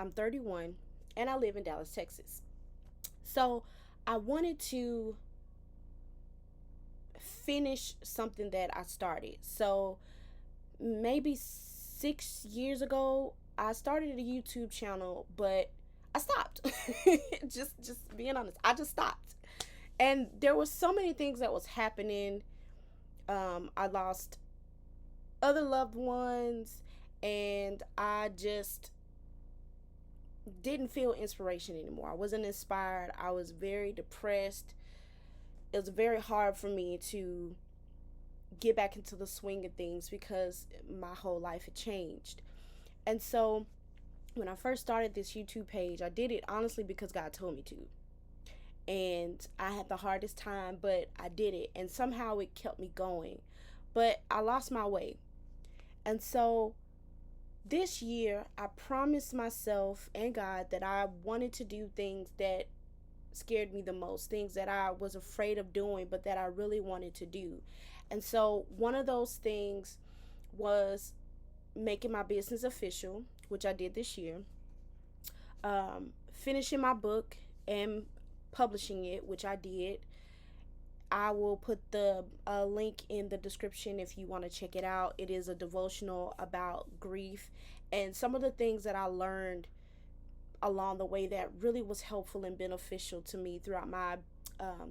I'm 31 and I live in Dallas, Texas. So I wanted to finish something that I started. So maybe 6 years ago, I started a YouTube channel, but I stopped. just being honest, I just stopped. And there was so many things that was happening. I lost other loved ones, and I just didn't feel inspiration anymore. I wasn't inspired. I was very depressed. It was very hard for me to get back into the swing of things because my whole life had changed. And so when I first started this YouTube page, I did it honestly because God told me to. And I had the hardest time, but I did it. And somehow it kept me going. But I lost my way. And so this year, I promised myself and God that I wanted to do things that scared me the most, things that I was afraid of doing, but that I really wanted to do. And so one of those things was making my business official, which I did this year, finishing my book and publishing it, which I did. I will put the link in the description if you want to check it out. It is a devotional about grief and some of the things that I learned along the way that really was helpful and beneficial to me throughout my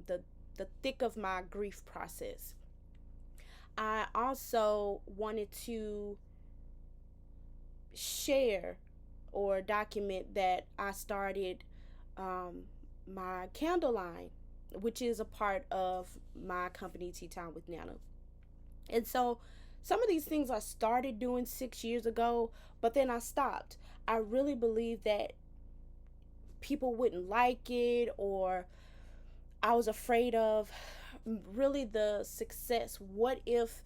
the thick of my grief process. I also wanted to share or document that I started um, my candle line, which is a part of my company, Tea Time with Nana. And so some of these things I started doing 6 years ago, but then I stopped. I really believe that people wouldn't like it, or I was afraid of really the success. What if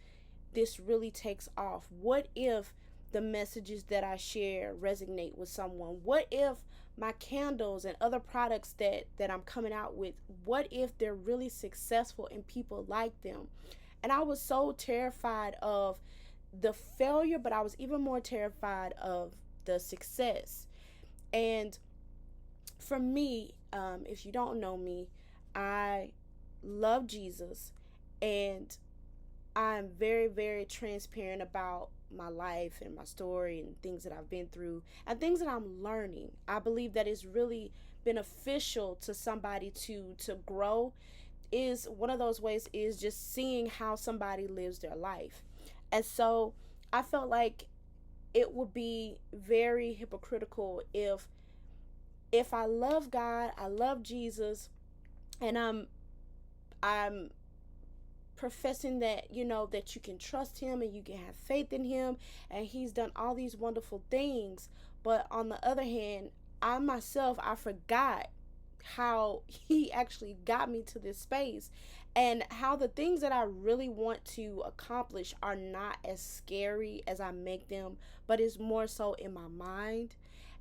this really takes off? What if the messages that I share resonate with someone? What if my candles and other products that I'm coming out with, what if they're really successful and people like them? And I was so terrified of the failure, but I was even more terrified of the success. And for me, if you don't know me, I love Jesus, and I'm very, very transparent about my life and my story and things that I've been through and things that I'm learning. I believe that it's really beneficial to somebody to grow. Is one of those ways is just seeing how somebody lives their life. And so I felt like it would be very hypocritical if I love God, I love Jesus, and I'm professing that that you can trust him and you can have faith in him and he's done all these wonderful things, but on the other hand, I forgot how he actually got me to this space, and how the things that I really want to accomplish are not as scary as I make them, but it's more so in my mind.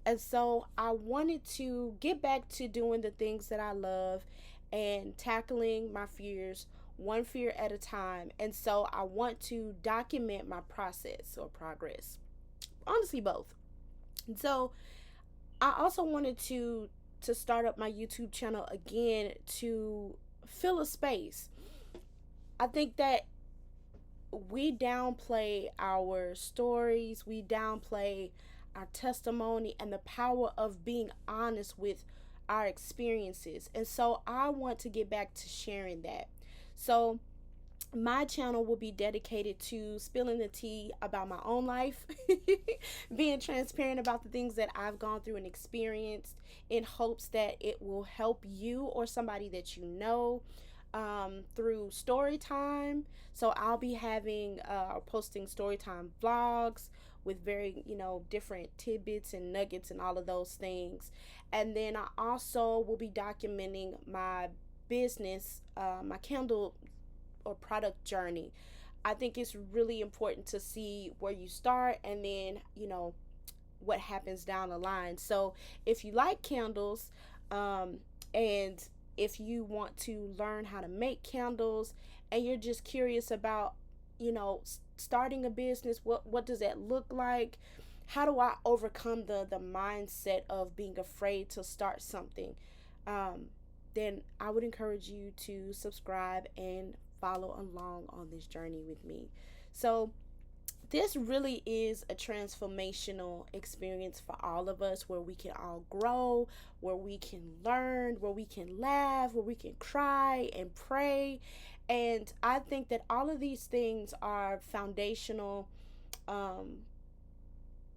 And so I wanted to get back to doing the things that I love and tackling my fears one fear at a time. And so I want to document my process or progress. Honestly, both. And so I also wanted to start up my YouTube channel again to fill a space. I think that we downplay our stories, we downplay our testimony and the power of being honest with our experiences. And so I want to get back to sharing that. So my channel will be dedicated to spilling the tea about my own life, being transparent about the things that I've gone through and experienced, in hopes that it will help you or somebody that you know, through story time. So I'll be having posting story time vlogs with very different tidbits and nuggets and all of those things. And then I also will be documenting my business, my candle or product journey. I think it's really important to see where you start and then, what happens down the line. So if you like candles, and if you want to learn how to make candles and you're just curious about, starting a business, what does that look like? how do I overcome the mindset of being afraid to start something, then I would encourage you to subscribe and follow along on this journey with me. So this really is a transformational experience for all of us, where we can all grow, where we can learn, where we can laugh, where we can cry and pray. And I think that all of these things are foundational um,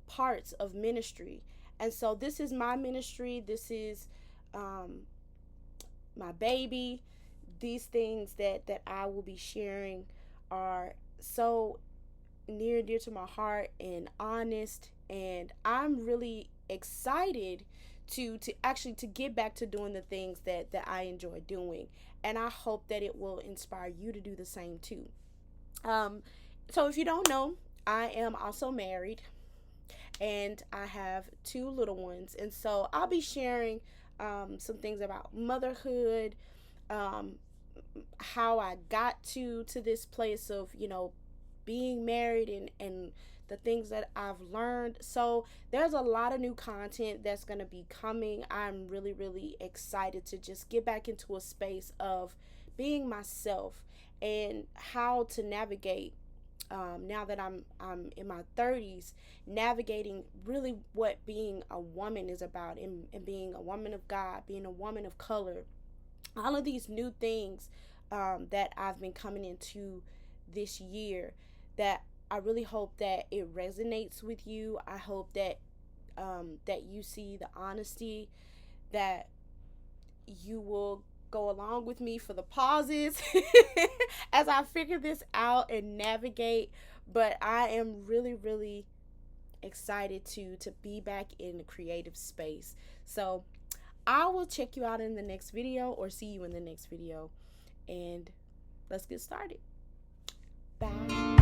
parts of ministry. And so this is my ministry. This is um, my baby. These things that I will be sharing are so near and dear to my heart and honest, and I'm really excited to actually to get back to doing the things that I enjoy doing, and I hope that it will inspire you to do the same too. um so if you don't know, I am also married, and I have two little ones, and so I'll be sharing some things about motherhood, um how I got to this place of, being married, and the things that I've learned. So there's a lot of new content that's going to be coming. I'm really, really excited to just get back into a space of being myself, and how to navigate, now that I'm in my 30s, navigating really what being a woman is about, and being a woman of God, being a woman of color, all of these new things that I've been coming into this year, that I really hope that it resonates with you. I hope that that you see the honesty, that you will go along with me for the pauses as I figure this out and navigate. But I am really, really excited to be back in the creative space. So I will check you out in the next video, or see you in the next video, and let's get started. Bye.